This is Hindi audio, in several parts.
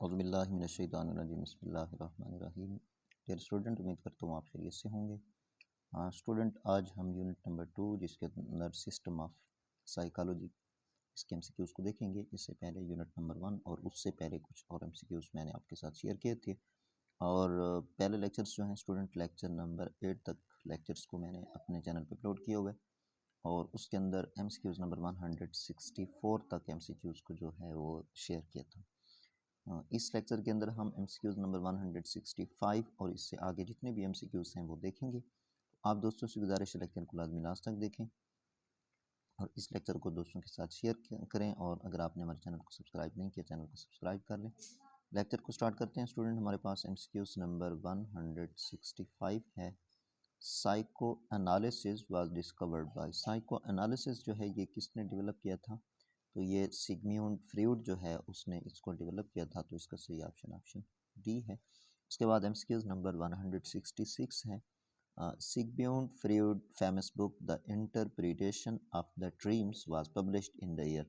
औज़ुबिल्लाहि मिनश्शैतानिर्रजीम बिस्मिल्लाहिर्रहमानिर्रहीम। डियर स्टूडेंट, उम्मीद करता हूँ आप खैरियत से होंगे। स्टूडेंट, आज हम यूनिट नंबर 2 जिसके अंदर सिस्टम ऑफ साइकोलॉजी इसके एमसीक्यूज़ को देखेंगे। इससे पहले यूनिट नंबर 1 और उससे पहले कुछ और एमसीक्यूज़ मैंने आपके साथ शेयर किए थे। और पहले लेक्चर्स जो हैं स्टूडेंट, लेक्चर नंबर 8 तक लेक्चर्स को मैंने अपने चैनल पर अपलोड किए हुए, और उसके अंदर एमसीक्यूज़ नंबर 164 तक एमसीक्यूज़ को जो है वो शेयर किया था। इस लेक्चर के अंदर हम एमसीक्यूज़ नंबर 165 और इससे आगे जितने भी एमसीक्यूज़ हैं वो देखेंगे। आप दोस्तों से गुजारिश है लेक्चर को लाजमी लास्ट तक देखें और इस लेक्चर को दोस्तों के साथ शेयर करें, और अगर आपने हमारे चैनल को सब्सक्राइब नहीं किया चैनल को सब्सक्राइब कर लें। लेक्चर को स्टार्ट करते हैं स्टूडेंट। हमारे पास एमसीक्यूज़ नंबर 165 है। Psycho analysis was discovered by. Psycho analysis जो है ये किसने डेवलप किया था? तो ये सिगम्यूंड फ्रॉइड जो है उसने इसको डेवलप किया था। तो इसका सही ऑप्शन डी है। उसके बाद एमसीक्यूज़ नंबर 166 है। Sigmund Freud famous book the interpretation of the dreams was published in the year.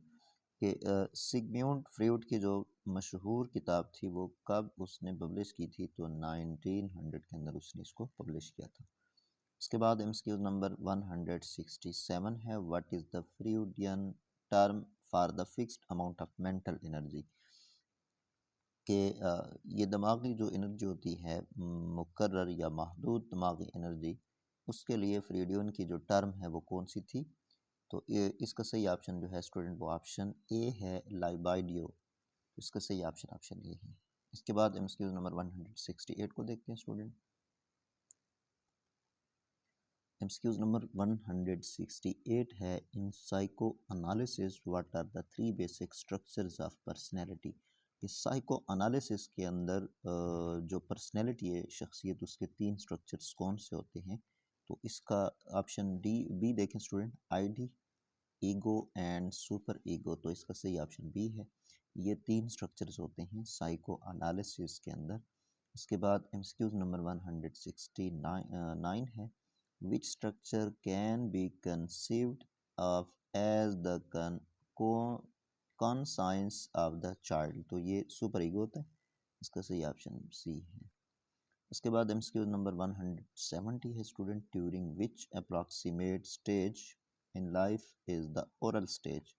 कि सिगम्यूंड फ्रॉइड की जो मशहूर किताब थी वो कब उसने पब्लिश की थी? तो 1900 के अंदर उसने इसको पब्लिश किया था। उसके बाद एमसीक्यूज़ नंबर 167 है। What is the Freudian term for the fixed amount of mental energy? कि ये दिमागी जो एनर्जी होती है, मुकर्रर या महदूद दिमागी एनर्जी, उसके लिए फ्रॉइडियन की जो टर्म है वो कौन सी थी? तो ये इसका सही ऑप्शन जो है स्टूडेंट वो ऑप्शन ए है, लाइबाइडियो। इसका सही ऑप्शन ए है। इसके बाद एमसीक्यूज़ नंबर 168 को देखते हैं स्टूडेंट। एमसीक्यूज़ नंबर 168 है। In psychoanalysis what are the 3 basic structures of personality? इस साइको एनालिसिस के अंदर जो पर्सनैलिटी है, शख्सियत, उसके 3 स्ट्रक्चर्स कौन से होते हैं? तो इसका ऑप्शन बी देखें student, ID, ego and super ego. तो इसका सही ऑप्शन बी है। ये 3 स्ट्रक्चर्स होते हैं साइको एनालिसिस के अंदर। इसके बाद एमसीक्यूज़ नंबर 169 है। Which structure can be conceived of as the conscience of the child? तो ये सुपर ईगो होता है। इसका सही ऑप्शन सी है। उसके बाद एमसीक्यू नंबर 170 है student. During which approximate stage in life is the oral stage?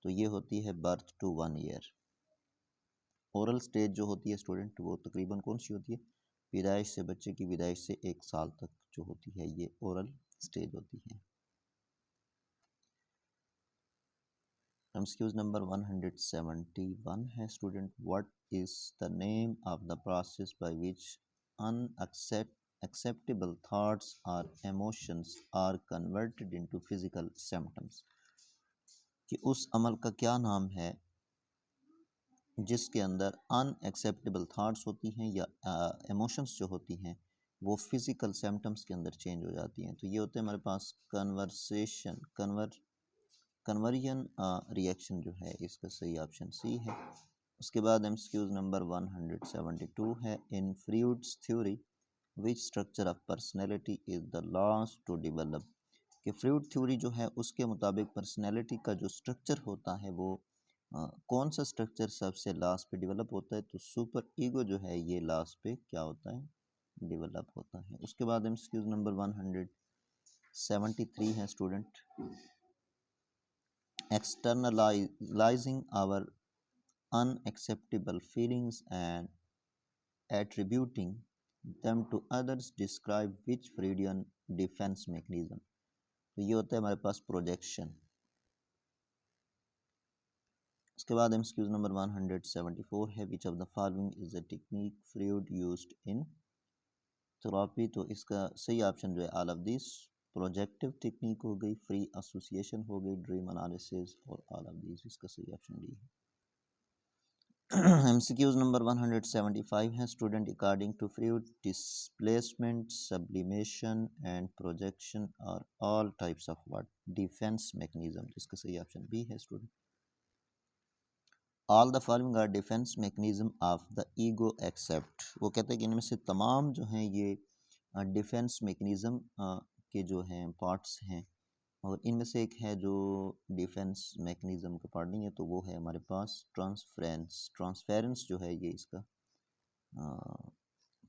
तो ये होती है birth to 1 year. Oral stage जो होती है स्टूडेंट वो तकरीबन कौन सी होती है? पैदाइश से, बच्चे की पैदाइश से 1 साल तक जो होती है ये ओरल स्टेज होती है। एमसीक्यूज़ नंबर 171 है student. What is the name of the process by which unacceptable thoughts और emotions are converted into physical symptoms? कि उस अमल का क्या नाम है जिसके अंदर अनएक्सेप्टेबल थाट्स होती हैं या इमोशंस जो होती हैं वो फिज़िकल सिम्टम्स के अंदर चेंज हो जाती हैं? तो ये होते हैं हमारे पास कन्वर्जन रिएक्शन जो है। इसका सही ऑप्शन सी है। उसके बाद एमसीक्यूज़ नंबर 172 है। In Freud's theory which structure of personality is the last to develop? कि फ्रॉइड थ्योरी जो है उसके मुताबिक पर्सनैलिटी का जो स्ट्रक्चर होता है वो कौन सा स्ट्रक्चर सबसे लास्ट पे डेवलप होता है? तो सुपर ईगो जो है ये लास्ट पे क्या होता है? डेवलप होता है। उसके बाद एमसीक्यूज़ नंबर 173 है student. Externalising our unacceptable feelings and attributing them to others describe which Freudian defense mechanism? तो ये होता है हमारे पास प्रोजेक्शन। उसके बाद एमसीक्यूज़ नंबर 174 है। Which of the following is a technique Freud used in therapy? तो इसका सही ऑप्शन जो है all of this. Projective technique हो गई, फ्री एसोसिएशन हो गई, ड्रीम एनालिसिस, और ऑल ऑफ दिस। इसका सही ऑप्शन डी है। एमसीक्यूज़ नंबर 175 है student. According to Freud displacement, sublimation and projection are all types of what? Defence mechanism. इसका सही ऑप्शन बी है student. All the following are defence mechanism of the ego except. वो कहते हैं कि इनमें से तमाम जो हैं ये डिफेंस मैकेनिज्म के जो हैं पार्ट्स हैं और इनमें से एक है जो डिफेंस मैकेनिज्म का पार्ट नहीं है, तो वो है हमारे पास ट्रांसफेरेंस जो है ये इसका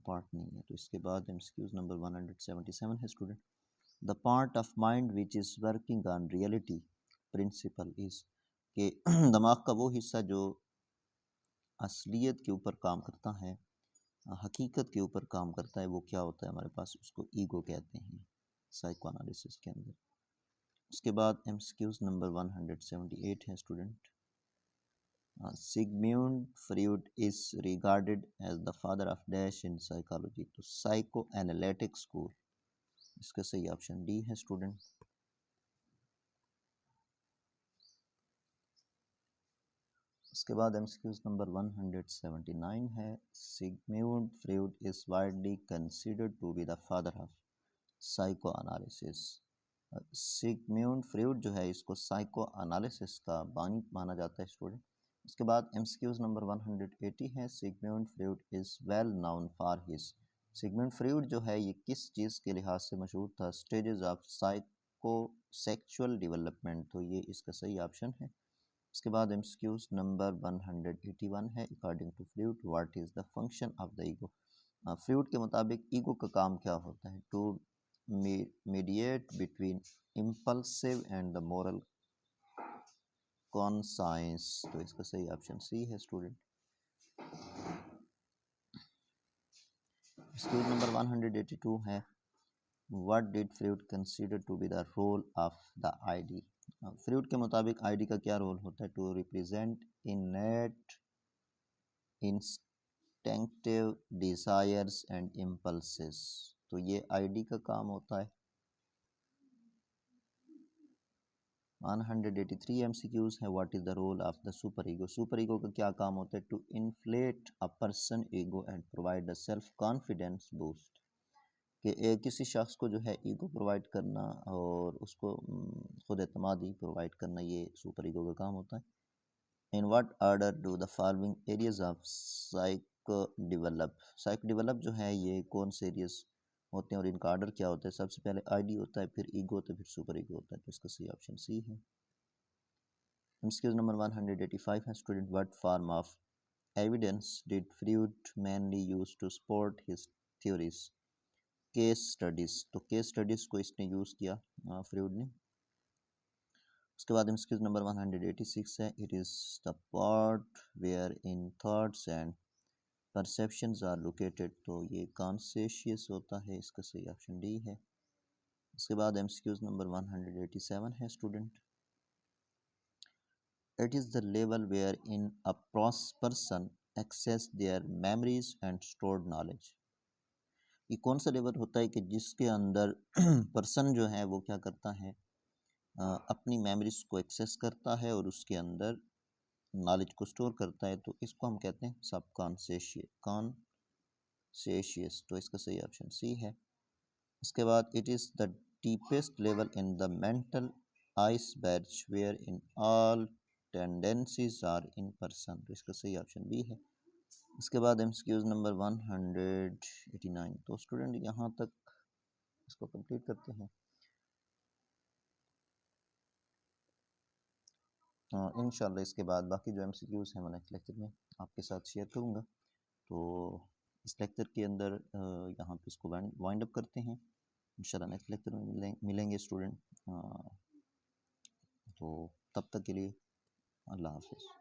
पार्ट नहीं है। तो इसके बाद एमसीक्यूज नंबर 177 है student, the part of mind which is working on reality principle is, के दिमाग का वो हिस्सा जो असलियत के ऊपर काम करता है, हकीकत के ऊपर काम करता है, वो क्या होता है हमारे पास, उसको ईगो कहते हैं साइको एनालिसिस के अंदर। उसके बाद एमसीक्यूज नंबर 178 है student, Sigmund Freud is regarded as the father of dash in psychology, तो साइको एनालिटिक स्कूल, इसका सही ऑप्शन डी है स्टूडेंट। उसके बाद एमसीक्यूज नंबर 179 है, Sigmund Freud is widely considered to be the father of psychoanalysis. Sigmund Freud जो है इसको साइको एनालिसिस का बानी माना जाता है स्टूडेंट। उसके बाद एमसीक्यूज नंबर 180 है, Sigmund Freud is well known for his, Sigmund Freud जो है ये किस चीज़ के लिहाज से मशहूर था, stages of psycho sexual development, तो ये इसका सही ऑप्शन है। उसके बाद एमसीक्यूज नंबर 181 है, according to Freud what is the function of the ego, Freud के मुताबिक ईगो का काम क्या होता है, to mediate between impulsive and the moral conscience, तो इसका सही ऑप्शन सी है स्टूडेंट। स्कूल नंबर 182 है, what did Freud consider to be the role of the id, Freud के मुताबिक आईडी का क्या रोल होता है, to represent innate instinctive desires and impulses, तो ये आईडी का काम होता है। 183 एमसीक्यूज है, what is the role of the super ego, super ego का क्या काम होता है, to inflate a person ego and provide a self confidence boost, कि किसी शख्स को जो है ईगो प्रोवाइड करना और उसको खुद एतमादी प्रोवाइड करना, ये सुपर ईगो का काम होता है। In what order do the following areas of psycho develop जो है ये कौन से एरियाज होते हैं और इनका ऑर्डर क्या होता है, सबसे पहले आईडी होता है, फिर ईगो होता है, फिर सुपर ईगो होता है, तो इसका सही ऑप्शन सी है। एमसीक्यूज नंबर 185 है student, what form of evidence did Freud mainly use to support his theories, case studies, तो केस स्टडीज को इसने यूज़ किया फ्रॉइड ने। उसके बाद एमसीक्यूज नंबर 186 है, it is the part where in thoughts and perceptions are located, तो ये कॉन्शियस होता है, इसका सही ऑप्शन डी है। उसके बाद एमसीक्यूज नंबर 187 है student, it is the level where in a person access their memories and stored knowledge, ये कौन सा लेवल होता है कि जिसके अंदर पर्सन जो है वो क्या करता है, अपनी मेमोरीज को एक्सेस करता है और उसके अंदर नॉलेज को स्टोर करता है, तो इसको हम कहते हैं कॉन्शियस, तो इसका सही ऑप्शन सी है। उसके बाद it is the deepest level in the mental iceberg where in all tendencies are in person, तो इसका सही ऑप्शन बी है। इसके बाद एमसीक्यूज नंबर 189, तो स्टूडेंट यहाँ तक इसको कंप्लीट करते हैं। इंशाल्लाह इसके बाद बाकी जो एमसीक्यूज़ हैं मैं नेक्स्ट लेक्चर में आपके साथ शेयर करूँगा। तो इस लेक्चर के अंदर यहाँ पे इसको वाइंड अप करते हैं, इंशाल्लाह नेक्स्ट लेक्चर में मिलेंगे स्टूडेंट। तो तब तक के लिए अल्लाह हाफ़िज़।